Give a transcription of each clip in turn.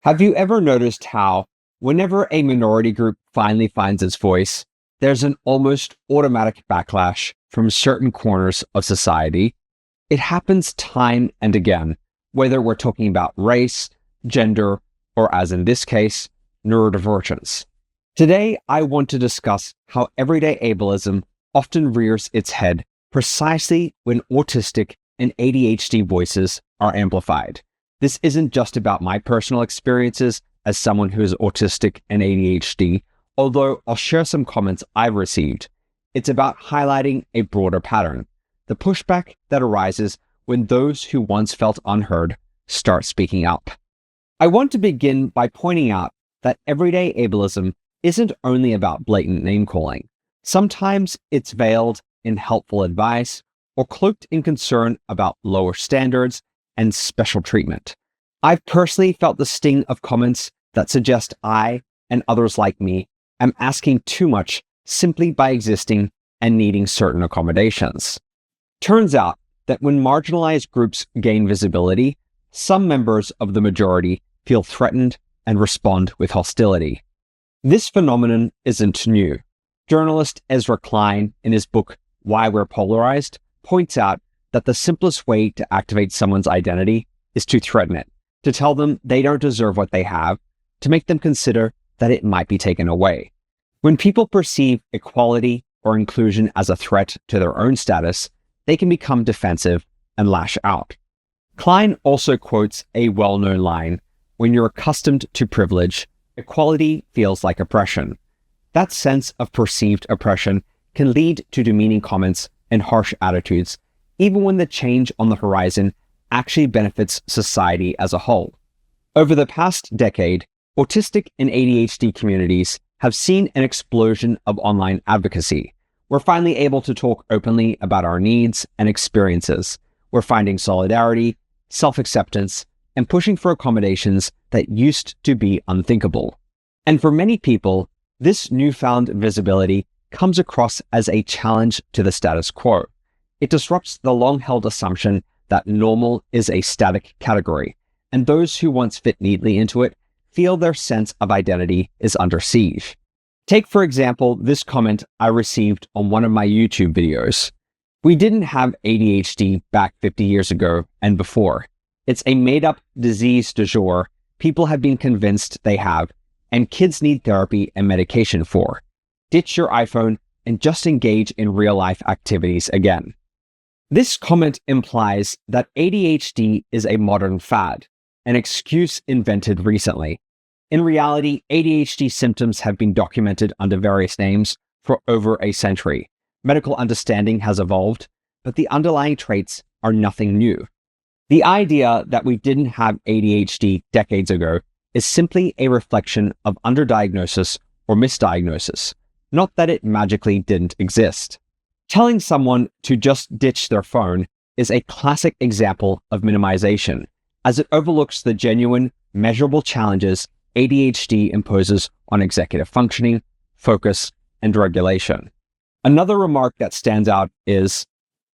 Have you ever noticed how, whenever a minority group finally finds its voice, there's an almost automatic backlash from certain corners of society? It happens time and again, whether we're talking about race, gender, or as in this case, neurodivergence. Today, I want to discuss how everyday ableism often rears its head precisely when autistic and ADHD voices are amplified. This isn't just about my personal experiences as someone who is autistic and ADHD, although I'll share some comments I've received. It's about highlighting a broader pattern, the pushback that arises when those who once felt unheard start speaking up. I want to begin by pointing out that everyday ableism isn't only about blatant name-calling. Sometimes it's veiled in helpful advice or cloaked in concern about lower standards and special treatment. I've personally felt the sting of comments that suggest I, and others like me, am asking too much simply by existing and needing certain accommodations. Turns out that when marginalized groups gain visibility, some members of the majority feel threatened and respond with hostility. This phenomenon isn't new. Journalist Ezra Klein, in his book Why We're Polarized, points out that the simplest way to activate someone's identity is to threaten it, to tell them they don't deserve what they have, to make them consider that it might be taken away. When people perceive equality or inclusion as a threat to their own status, they can become defensive and lash out. Klein also quotes a well-known line, "When you're accustomed to privilege, equality feels like oppression." That sense of perceived oppression can lead to demeaning comments and harsh attitudes, even when the change on the horizon actually benefits society as a whole. Over the past decade, autistic and ADHD communities have seen an explosion of online advocacy. We're finally able to talk openly about our needs and experiences. We're finding solidarity, self-acceptance, and pushing for accommodations that used to be unthinkable. And for many people, this newfound visibility comes across as a challenge to the status quo. It disrupts the long-held assumption that normal is a static category, and those who once fit neatly into it feel their sense of identity is under siege. Take, for example, this comment I received on one of my YouTube videos. "We didn't have ADHD back 50 years ago and before. It's a made-up disease du jour people have been convinced they have, and kids need therapy and medication for. Ditch your iPhone and just engage in real-life activities again." This comment implies that ADHD is a modern fad, an excuse invented recently. In reality, ADHD symptoms have been documented under various names for over a century. Medical understanding has evolved, but the underlying traits are nothing new. The idea that we didn't have ADHD decades ago is simply a reflection of underdiagnosis or misdiagnosis, not that it magically didn't exist. Telling someone to just ditch their phone is a classic example of minimization, as it overlooks the genuine, measurable challenges ADHD imposes on executive functioning, focus, and regulation. Another remark that stands out is,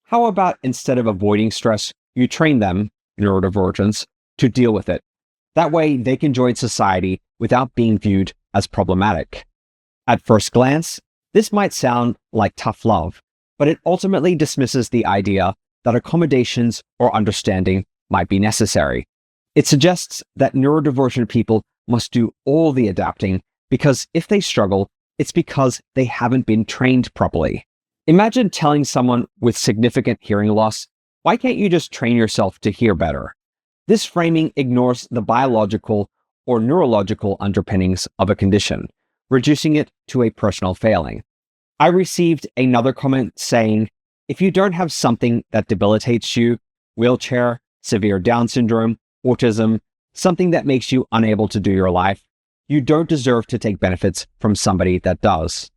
how about instead of avoiding stress, you train them, neurodivergents, to deal with it? That way they can join society without being viewed as problematic. At first glance, this might sound like tough love, but it ultimately dismisses the idea that accommodations or understanding might be necessary. It suggests that neurodivergent people must do all the adapting because if they struggle, it's because they haven't been trained properly. Imagine telling someone with significant hearing loss, "Why can't you just train yourself to hear better?" This framing ignores the biological or neurological underpinnings of a condition, reducing it to a personal failing. I received another comment saying, "If you don't have something that debilitates you, wheelchair, severe Down syndrome, autism, something that makes you unable to do your life, you don't deserve to take benefits from somebody that does."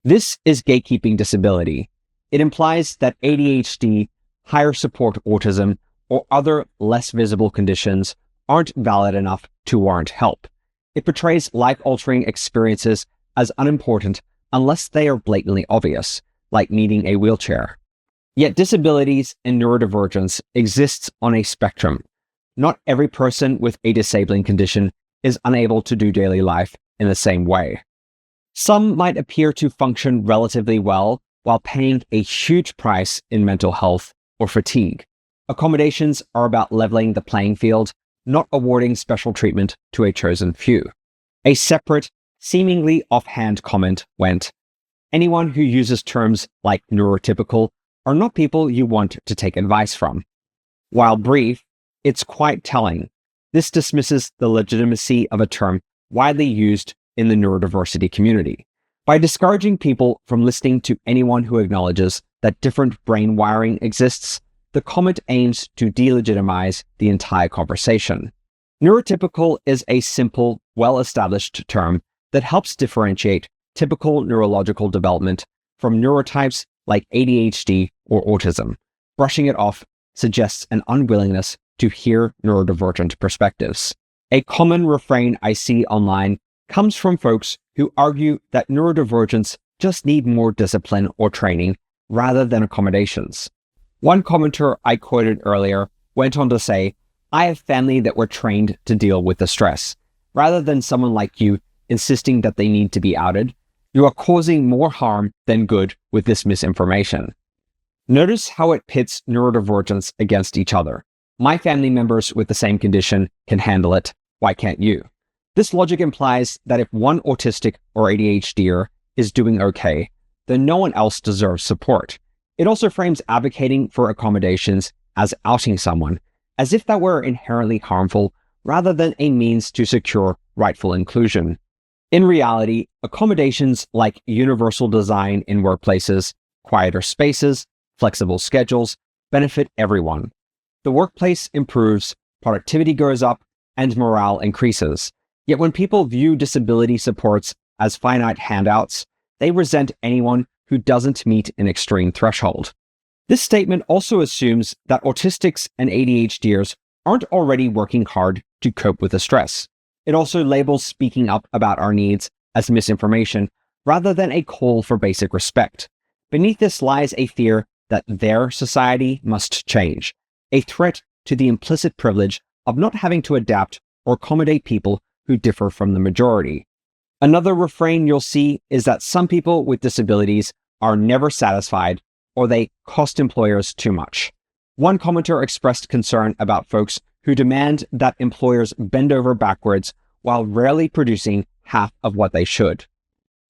This is gatekeeping disability. It implies that ADHD, higher support autism, or other less visible conditions aren't valid enough to warrant help. It portrays life-altering experiences as unimportant unless they are blatantly obvious, like needing a wheelchair. Yet disabilities and neurodivergence exists on a spectrum. Not every person with a disabling condition is unable to do daily life in the same way. Some might appear to function relatively well while paying a huge price in mental health or fatigue. Accommodations are about leveling the playing field, not awarding special treatment to a chosen few. A separate, seemingly offhand comment went, "Anyone who uses terms like neurotypical are not people you want to take advice from." While brief, it's quite telling. This dismisses the legitimacy of a term widely used in the neurodiversity community. By discouraging people from listening to anyone who acknowledges that different brain wiring exists, the comment aims to delegitimize the entire conversation. Neurotypical is a simple, well-established term that helps differentiate typical neurological development from neurotypes like ADHD or autism. Brushing it off suggests an unwillingness to hear neurodivergent perspectives. A common refrain I see online comes from folks who argue that neurodivergents just need more discipline or training rather than accommodations. One commenter I quoted earlier went on to say, "I have family that were trained to deal with the stress. Rather than someone like you insisting that they need to be outed, you are causing more harm than good with this misinformation." Notice how it pits neurodivergents against each other. My family members with the same condition can handle it. Why can't you? This logic implies that if one autistic or ADHDer is doing okay, then no one else deserves support. It also frames advocating for accommodations as outing someone, as if that were inherently harmful rather than a means to secure rightful inclusion. In reality, accommodations like universal design in workplaces, quieter spaces, flexible schedules benefit everyone. The workplace improves, productivity goes up, and morale increases. Yet when people view disability supports as finite handouts, they resent anyone who doesn't meet an extreme threshold. This statement also assumes that autistics and ADHDers aren't already working hard to cope with the stress. It also labels speaking up about our needs as misinformation rather than a call for basic respect. Beneath this lies a fear that their society must change, a threat to the implicit privilege of not having to adapt or accommodate people who differ from the majority. Another refrain you'll see is that some people with disabilities are never satisfied or they cost employers too much. One commenter expressed concern about folks who demand that employers bend over backwards while rarely producing half of what they should.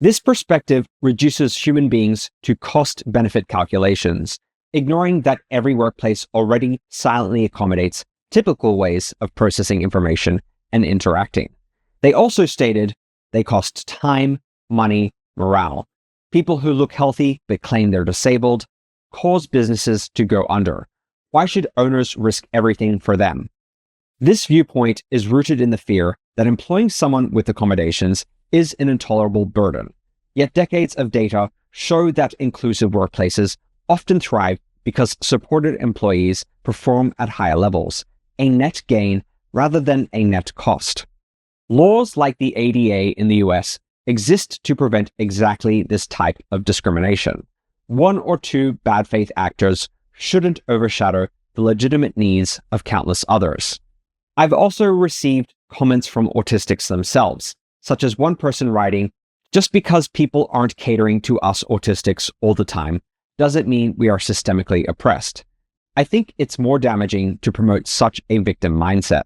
This perspective reduces human beings to cost-benefit calculations, ignoring that every workplace already silently accommodates typical ways of processing information and interacting. They also stated they cost time, money, morale. People who look healthy but claim they're disabled cause businesses to go under. Why should owners risk everything for them? This viewpoint is rooted in the fear that employing someone with accommodations is an intolerable burden. Yet decades of data show that inclusive workplaces often thrive because supported employees perform at higher levels, a net gain rather than a net cost. Laws like the ADA in the US exist to prevent exactly this type of discrimination. One or two bad faith actors shouldn't overshadow the legitimate needs of countless others. I've also received comments from autistics themselves, such as one person writing, "Just because people aren't catering to us autistics all the time doesn't mean we are systemically oppressed." I think it's more damaging to promote such a victim mindset.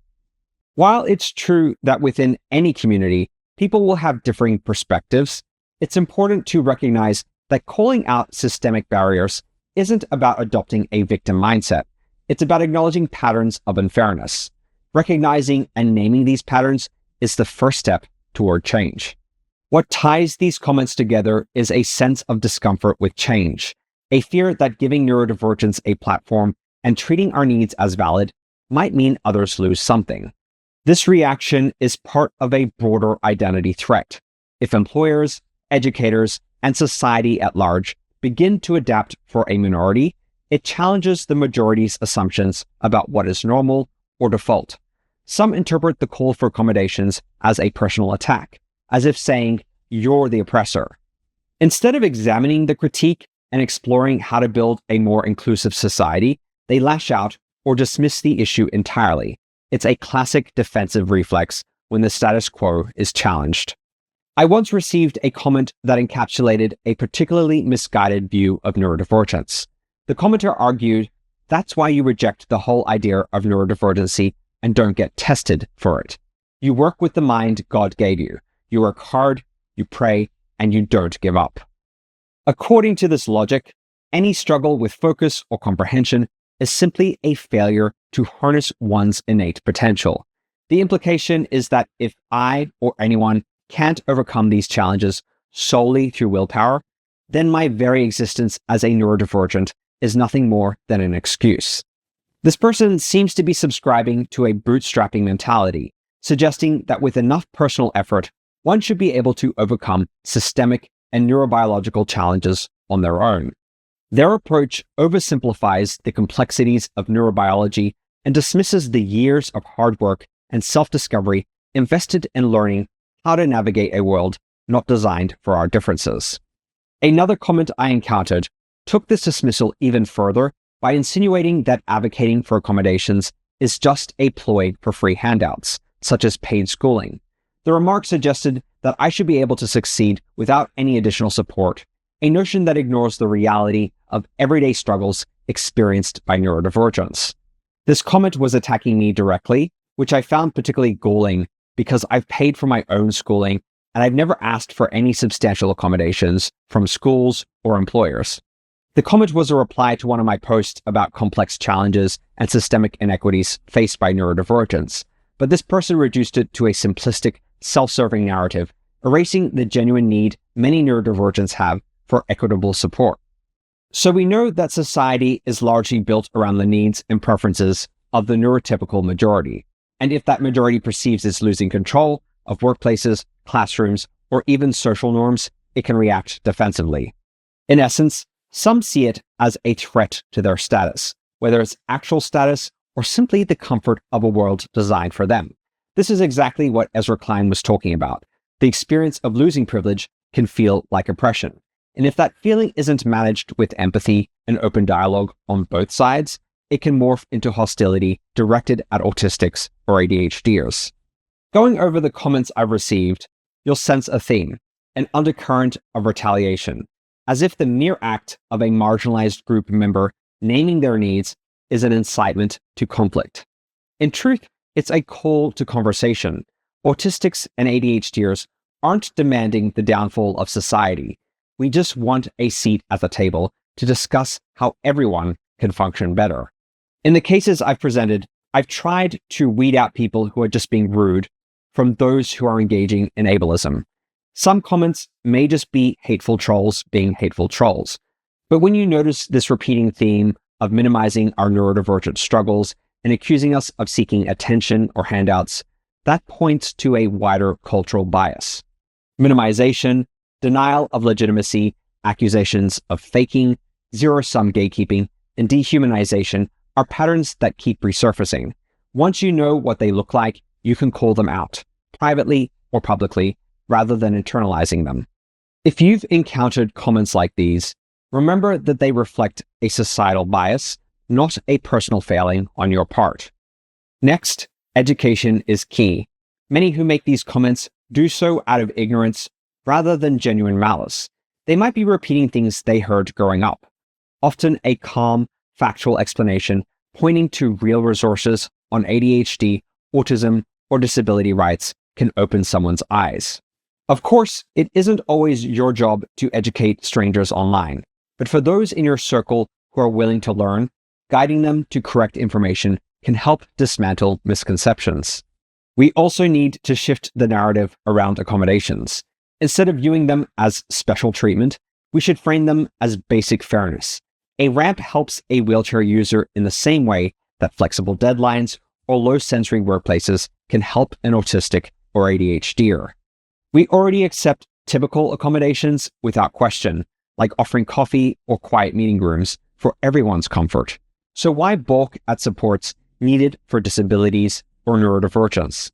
While it's true that within any community, people will have differing perspectives, it's important to recognize that calling out systemic barriers isn't about adopting a victim mindset. It's about acknowledging patterns of unfairness. Recognizing and naming these patterns is the first step toward change. What ties these comments together is a sense of discomfort with change, a fear that giving neurodivergence a platform and treating our needs as valid might mean others lose something. This reaction is part of a broader identity threat. If employers, educators, and society at large begin to adapt for a minority, it challenges the majority's assumptions about what is normal or default. Some interpret the call for accommodations as a personal attack, as if saying, "You're the oppressor." Instead of examining the critique and exploring how to build a more inclusive society, they lash out or dismiss the issue entirely. It's a classic defensive reflex when the status quo is challenged. I once received a comment that encapsulated a particularly misguided view of neurodivergence. The commenter argued, "That's why you reject the whole idea of neurodivergency and don't get tested for it. You work with the mind God gave you. You work hard, you pray, and you don't give up." According to this logic, any struggle with focus or comprehension is simply a failure to harness one's innate potential. The implication is that if I or anyone can't overcome these challenges solely through willpower, then my very existence as a neurodivergent is nothing more than an excuse. This person seems to be subscribing to a bootstrapping mentality, suggesting that with enough personal effort, one should be able to overcome systemic and neurobiological challenges on their own. Their approach oversimplifies the complexities of neurobiology and dismisses the years of hard work and self-discovery invested in learning how to navigate a world not designed for our differences. Another comment I encountered took this dismissal even further by insinuating that advocating for accommodations is just a ploy for free handouts, such as paid schooling. The remark suggested that I should be able to succeed without any additional support, a notion that ignores the reality of everyday struggles experienced by neurodivergents. This comment was attacking me directly, which I found particularly galling because I've paid for my own schooling and I've never asked for any substantial accommodations from schools or employers. The comment was a reply to one of my posts about complex challenges and systemic inequities faced by neurodivergents, but this person reduced it to a simplistic, self-serving narrative, erasing the genuine need many neurodivergents have for equitable support. So we know that society is largely built around the needs and preferences of the neurotypical majority. And if that majority perceives it's losing control of workplaces, classrooms, or even social norms, it can react defensively. In essence, some see it as a threat to their status, whether it's actual status or simply the comfort of a world designed for them. This is exactly what Ezra Klein was talking about. The experience of losing privilege can feel like oppression. And if that feeling isn't managed with empathy and open dialogue on both sides, it can morph into hostility directed at autistics or ADHDers. Going over the comments I've received, you'll sense a theme, an undercurrent of retaliation, as if the mere act of a marginalized group member naming their needs is an incitement to conflict. In truth, it's a call to conversation. Autistics and ADHDers aren't demanding the downfall of society. We just want a seat at the table to discuss how everyone can function better. In the cases I've presented, I've tried to weed out people who are just being rude from those who are engaging in ableism. Some comments may just be hateful trolls being hateful trolls. But when you notice this repeating theme of minimizing our neurodivergent struggles and accusing us of seeking attention or handouts, that points to a wider cultural bias. Minimization, denial of legitimacy, accusations of faking, zero-sum gatekeeping, and dehumanization are patterns that keep resurfacing. Once you know what they look like, you can call them out, privately or publicly, rather than internalizing them. If you've encountered comments like these, remember that they reflect a societal bias, not a personal failing on your part. Next, education is key. Many who make these comments do so out of ignorance rather than genuine malice. They might be repeating things they heard growing up, often a calm, factual explanation pointing to real resources on ADHD, autism, or disability rights can open someone's eyes. Of course, it isn't always your job to educate strangers online, but for those in your circle who are willing to learn, guiding them to correct information can help dismantle misconceptions. We also need to shift the narrative around accommodations. Instead of viewing them as special treatment, we should frame them as basic fairness. A ramp helps a wheelchair user in the same way that flexible deadlines or low-sensory workplaces can help an autistic or ADHDer. We already accept typical accommodations without question, like offering coffee or quiet meeting rooms for everyone's comfort. So why balk at supports needed for disabilities or neurodivergence?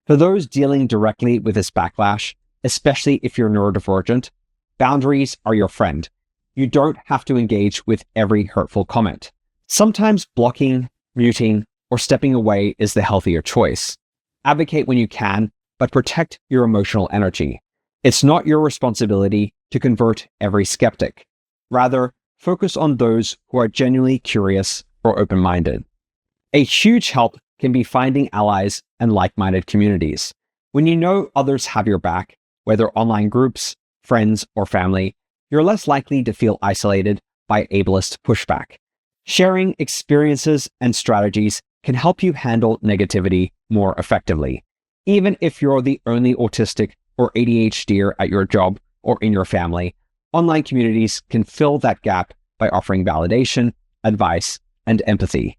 For those dealing directly with this backlash, especially if you're neurodivergent, boundaries are your friend. You don't have to engage with every hurtful comment. Sometimes blocking, muting, or stepping away is the healthier choice. Advocate when you can, but protect your emotional energy. It's not your responsibility to convert every skeptic. Rather, focus on those who are genuinely curious or open-minded. A huge help can be finding allies and like-minded communities. When you know others have your back, whether online groups, friends, or family, you're less likely to feel isolated by ableist pushback. Sharing experiences and strategies can help you handle negativity more effectively. Even if you're the only autistic or ADHDer at your job or in your family, online communities can fill that gap by offering validation, advice, and empathy.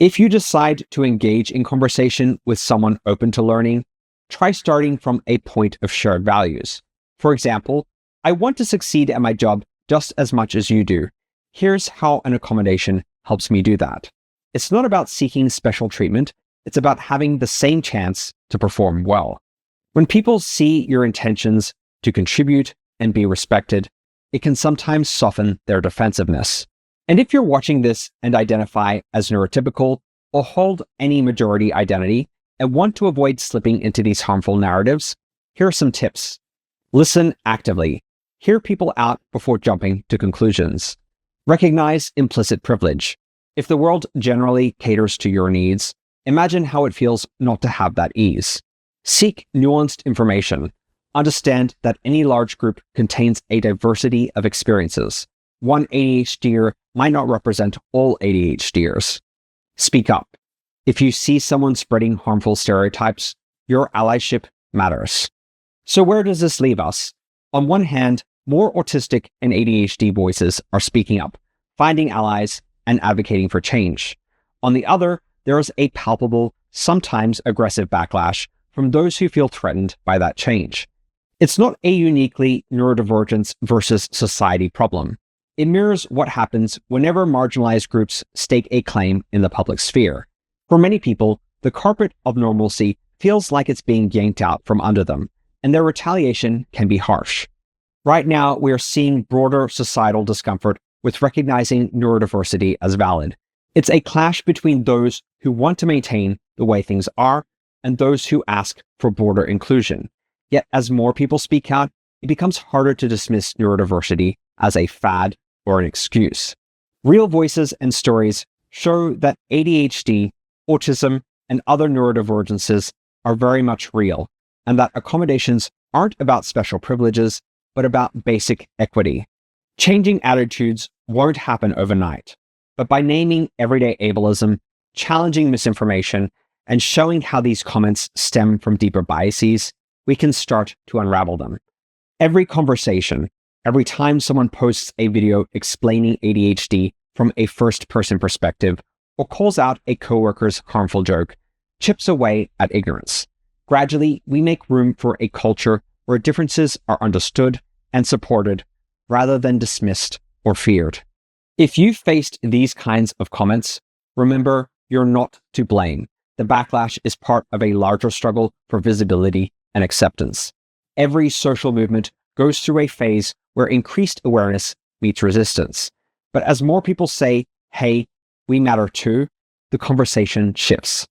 If you decide to engage in conversation with someone open to learning, try starting from a point of shared values. For example, I want to succeed at my job just as much as you do. Here's how an accommodation helps me do that. It's not about seeking special treatment. It's about having the same chance to perform well. When people see your intentions to contribute and be respected, it can sometimes soften their defensiveness. And if you're watching this and identify as neurotypical or hold any majority identity and want to avoid slipping into these harmful narratives, here are some tips. Listen actively. Hear people out before jumping to conclusions. Recognize implicit privilege. If the world generally caters to your needs, imagine how it feels not to have that ease. Seek nuanced information. Understand that any large group contains a diversity of experiences. One ADHDer might not represent all ADHDers. Speak up. If you see someone spreading harmful stereotypes, your allyship matters. So where does this leave us? On one hand, more autistic and ADHD voices are speaking up, finding allies, and advocating for change. On the other, there is a palpable, sometimes aggressive backlash from those who feel threatened by that change. It's not a uniquely neurodivergence versus society problem. It mirrors what happens whenever marginalized groups stake a claim in the public sphere. For many people, the carpet of normalcy feels like it's being yanked out from under them, and their retaliation can be harsh. Right now, we are seeing broader societal discomfort with recognizing neurodiversity as valid. It's a clash between those who want to maintain the way things are and those who ask for broader inclusion. Yet as more people speak out, it becomes harder to dismiss neurodiversity as a fad or an excuse. Real voices and stories show that ADHD, autism, and other neurodivergences are very much real, and that accommodations aren't about special privileges, but about basic equity. Changing attitudes won't happen overnight, but by naming everyday ableism, challenging misinformation, and showing how these comments stem from deeper biases, we can start to unravel them. Every conversation, every time someone posts a video explaining ADHD from a first-person perspective or calls out a coworker's harmful joke, chips away at ignorance. Gradually, we make room for a culture where differences are understood and supported rather than dismissed or feared. If you faced these kinds of comments, remember, you're not to blame. The backlash is part of a larger struggle for visibility and acceptance. Every social movement goes through a phase where increased awareness meets resistance. But as more people say, hey, we matter too, the conversation shifts.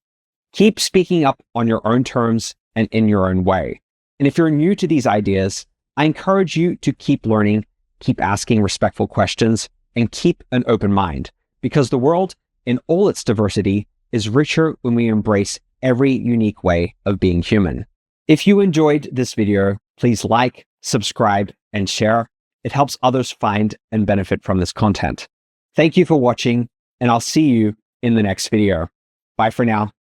Keep speaking up on your own terms and in your own way. And if you're new to these ideas, I encourage you to keep learning, keep asking respectful questions, and keep an open mind, because the world, in all its diversity, is richer when we embrace every unique way of being human. If you enjoyed this video, please like, subscribe, and share. It helps others find and benefit from this content. Thank you for watching, and I'll see you in the next video. Bye for now.